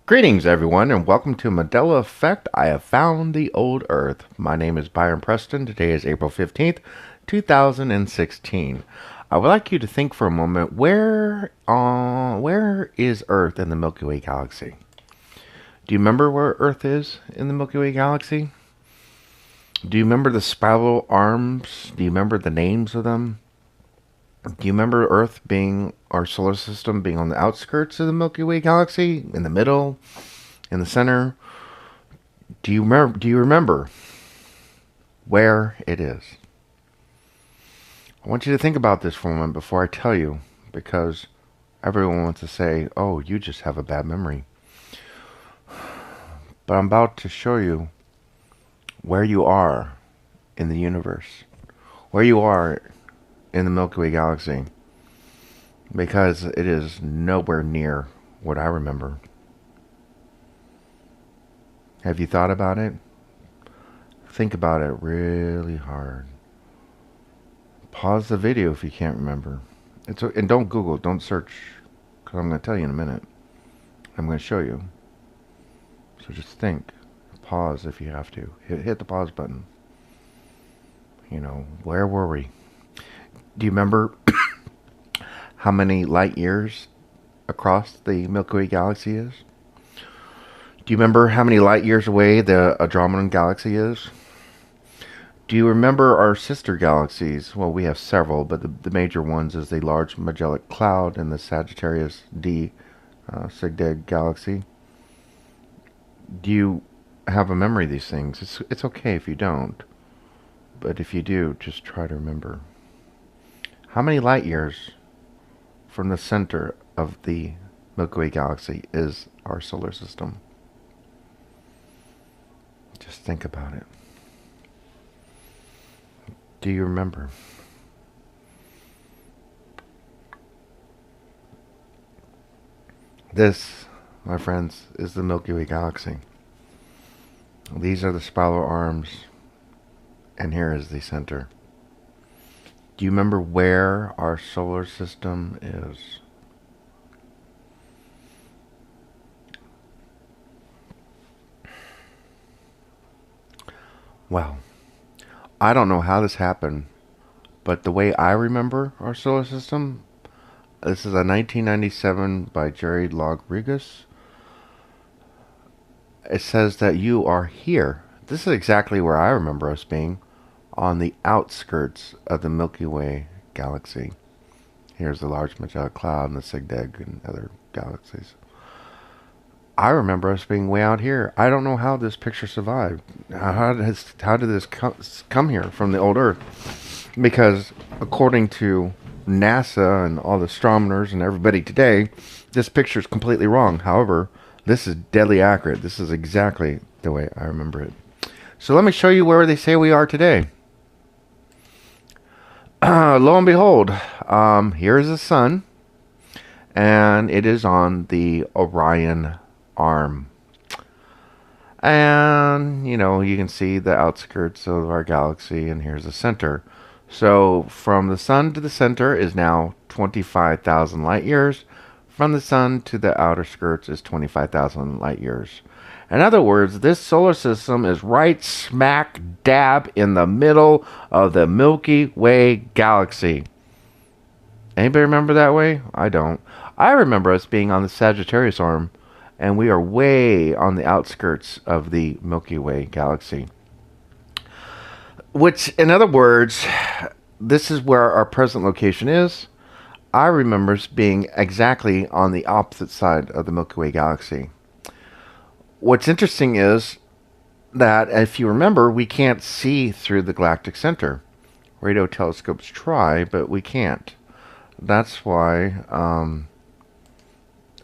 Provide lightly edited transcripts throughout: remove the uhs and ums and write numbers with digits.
Greetings, everyone, and welcome to Mandela Effect. I have found the old Earth. My name is Byron Preston. Today is April 15th, 2016. I would like you to think for a moment, where is Earth in the Milky Way galaxy? Do you remember where Earth is in the Milky Way galaxy? Do you remember the spiral arms? Do you remember the names of them? Do you remember Earth being, our solar system being on the outskirts of the Milky Way galaxy, in the middle, in the center? Do you remember where it is? I want you to think about this for a moment before I tell you, because everyone wants to say, "Oh, you just have a bad memory." But I'm about to show you where you are in the universe, where you are in the Milky Way galaxy, because it is nowhere near what I remember. Have you thought about it? Think about it really hard. Pause the video if you can't remember. And don't Google, don't search, because I'm going to tell you in a minute. I'm going to show you. So just think. Pause if you have to. Hit the pause button. Where were we? Do you remember how many light years across the Milky Way galaxy is? Do you remember how many light years away the Andromedan galaxy is? Do you remember our sister galaxies? Well, we have several, but the major ones is the Large Magellanic Cloud and the Sagittarius D Cygded galaxy. Do you have a memory of these things? It's okay if you don't, but if you do, just try to remember. How many light years from the center of the Milky Way galaxy is our solar system? Just think about it. Do you remember? This, my friends, is the Milky Way galaxy. These are the spiral arms, and here is the center. Do you remember where our solar system is? Well, I don't know how this happened, but the way I remember our solar system, this is a 1997 by Jerry Rodriguez. It says that you are here. This is exactly where I remember us being, on the outskirts of the Milky Way galaxy. Here's the Large Magellanic Cloud and the Cygded and other galaxies. I remember us being way out here. I don't know how this picture survived. How did this come here from the old Earth? Because according to NASA and all the astronomers and everybody today, this picture is completely wrong. However, this is deadly accurate. This is exactly the way I remember it. So let me show you where they say we are today. Lo and behold, here is the sun, and it is on the Orion arm. And, you can see the outskirts of our galaxy, and here's the center. So from the sun to the center is now 25,000 light years. From the sun to the outer skirts is 25,000 light years. In other words, this solar system is right smack dab in the middle of the Milky Way galaxy. Anybody remember that way? I don't. I remember us being on the Sagittarius arm, and we are way on the outskirts of the Milky Way galaxy. Which, in other words, this is where our present location is. I remember us being exactly on the opposite side of the Milky Way galaxy. What's interesting is that, if you remember, we can't see through the galactic center. Radio telescopes try, but we can't. That's why I'm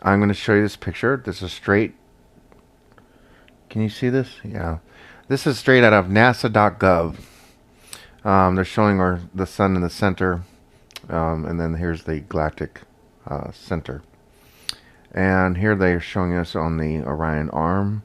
going to show you this picture. This is straight. Can you see this? Yeah. This is straight out of NASA.gov. They're showing the sun in the center, and then here's the galactic center. And here they are showing us on the Orion arm,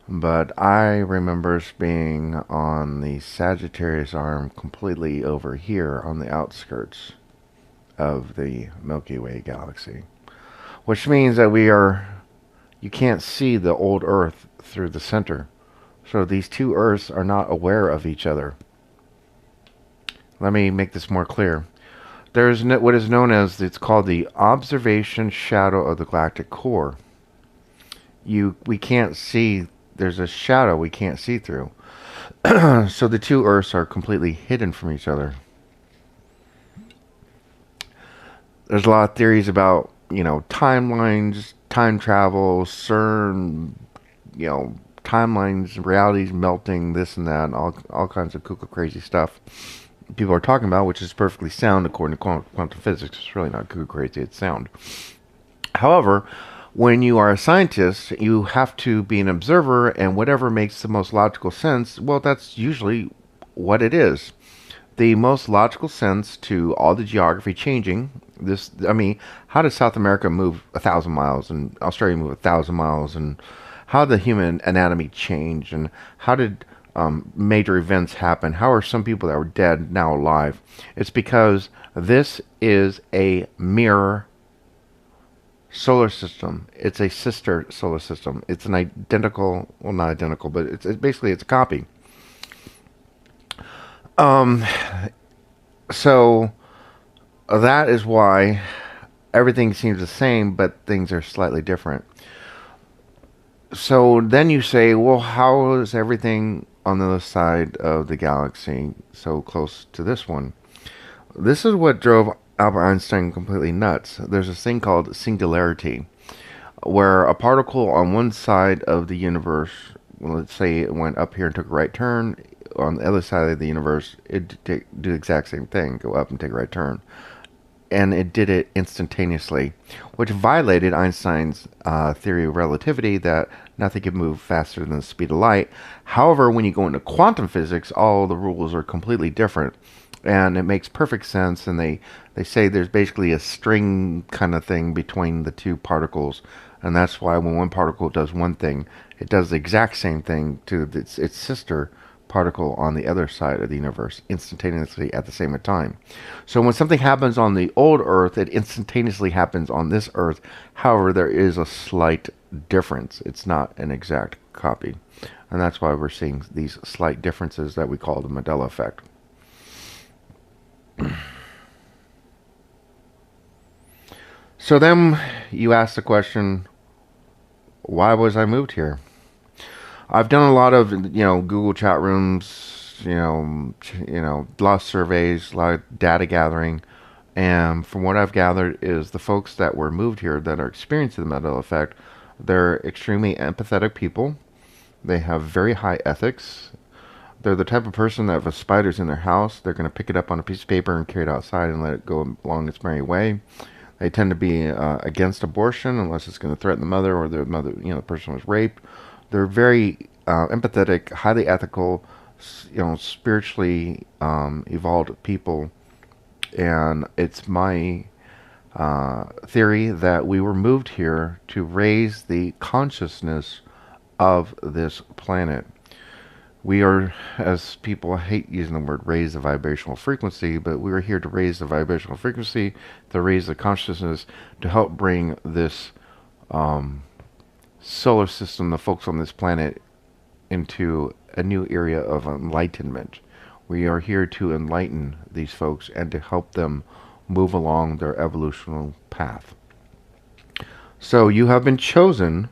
but I remember us being on the Sagittarius arm, completely over here on the outskirts of the Milky Way galaxy. Which means that we are You can't see the old Earth through the center. So these two Earths are not aware of each other. Let me make this more clear. There's what is known as, it's called the observation shadow of the galactic core. We can't see, there's a shadow we can't see through. So the two Earths are completely hidden from each other. There's a lot of theories about, timelines, time travel, CERN, timelines, realities melting, this and that, and all kinds of cuckoo crazy stuff people are talking about, which is perfectly sound according to quantum physics. It's really not cuckoo crazy, it's sound. However, when you are a scientist, you have to be an observer, and whatever makes the most logical sense, well, that's usually what it is. The most logical sense to all the geography changing. How did South America move 1,000 miles and Australia move 1,000 miles, and how did the human anatomy change, and how did major events happen? How are some people that were dead now alive? It's because this is a mirror solar system. It's a sister solar system. It's an identical, well, not identical, but it's basically it's a copy. Um, so that is why everything seems the same, but things are slightly different. So then you say, well, how is everything on the other side of the galaxy so close to this one? This is what drove Albert Einstein completely nuts. There's this thing called singularity, where a particle on one side of the universe, well, let's say it went up here and took a right turn, on the other side of the universe, it do the exact same thing, go up and take a right turn. And it did it instantaneously, which violated Einstein's theory of relativity that nothing can move faster than the speed of light. However, when you go into quantum physics, all the rules are completely different, and it makes perfect sense. And they say there's basically a string kind of thing between the two particles, and that's why when one particle does one thing, it does the exact same thing to its sister particle on the other side of the universe instantaneously at the same time. So when something happens on the old Earth, it instantaneously happens on this Earth. However, there is a slight difference. It's not an exact copy. And that's why we're seeing these slight differences that we call the Mandela effect. So then you ask the question, why was I moved here? I've done a lot of, Google chat rooms, a lot of surveys, a lot of data gathering, and from what I've gathered is the folks that were moved here that are experiencing the Mandela effect, they're extremely empathetic people. They have very high ethics. They're the type of person that if a spider's in their house, they're going to pick it up on a piece of paper and carry it outside and let it go along its merry way. They tend to be against abortion unless it's going to threaten the mother, or the mother, the person was raped. They're very empathetic, highly ethical, spiritually evolved people. And it's my theory that we were moved here to raise the consciousness of this planet. We are, as people hate using the word raise the vibrational frequency, but we are here to raise the vibrational frequency, to raise the consciousness, to help bring this solar system, the folks on this planet, into a new area of enlightenment. We are here to enlighten these folks and to help them move along their evolutional path. So you have been chosen.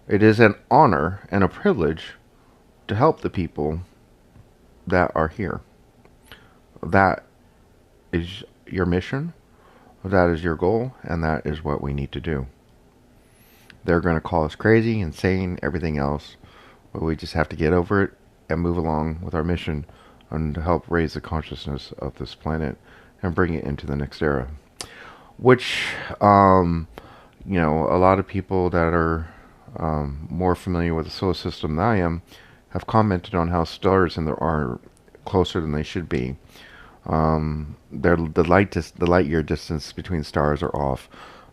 It is an honor and a privilege to help the people that are here. That is your mission, that is your goal, and that is what we need to do. They're going to call us crazy, insane, everything else, but we just have to get over it and move along with our mission and help raise the consciousness of this planet and bring it into the next era. Which, a lot of people that are more familiar with the solar system than I am have commented on how stars in there are closer than they should be. The light year distance between stars are off.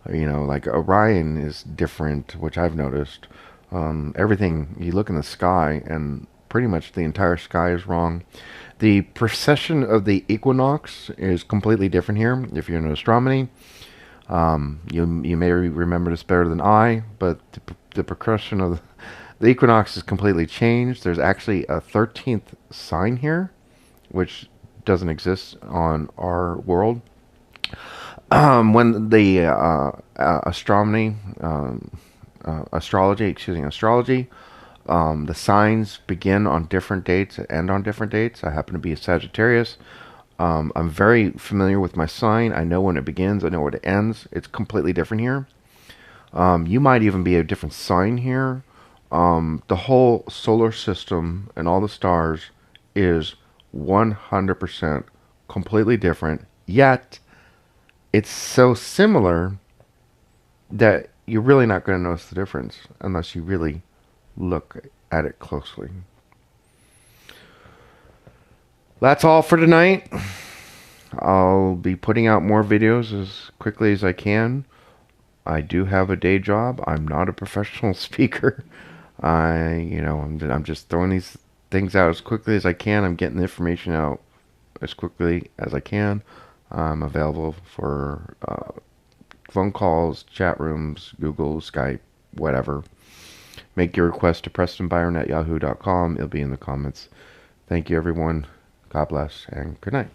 Like Orion is different, which I've noticed. Everything, you look in the sky and pretty much the entire sky is wrong. The precession of the equinox is completely different here. If you're into astronomy, You may remember this better than I, but the progression of the equinox is completely changed. There's actually a 13th sign here, which doesn't exist on our world. When the astronomy, astrology, the signs begin on different dates and end on different dates. I happen to be a Sagittarius. I'm very familiar with my sign. I know when it begins. I know when it ends. It's completely different here. You might even be a different sign here. The whole solar system and all the stars is 100% completely different. Yet, it's so similar that you're really not going to notice the difference unless you really look at it closely. That's all for tonight. I'll be putting out more videos as quickly as I can. I do have a day job. I'm not a professional speaker. I'm just throwing these things out as quickly as I can. I'm getting the information out as quickly as I can. I'm available for phone calls, chat rooms, Google, Skype, whatever. Make your request to PrestonByron@yahoo.com. It'll be in the comments. Thank you, everyone. God bless, and good night.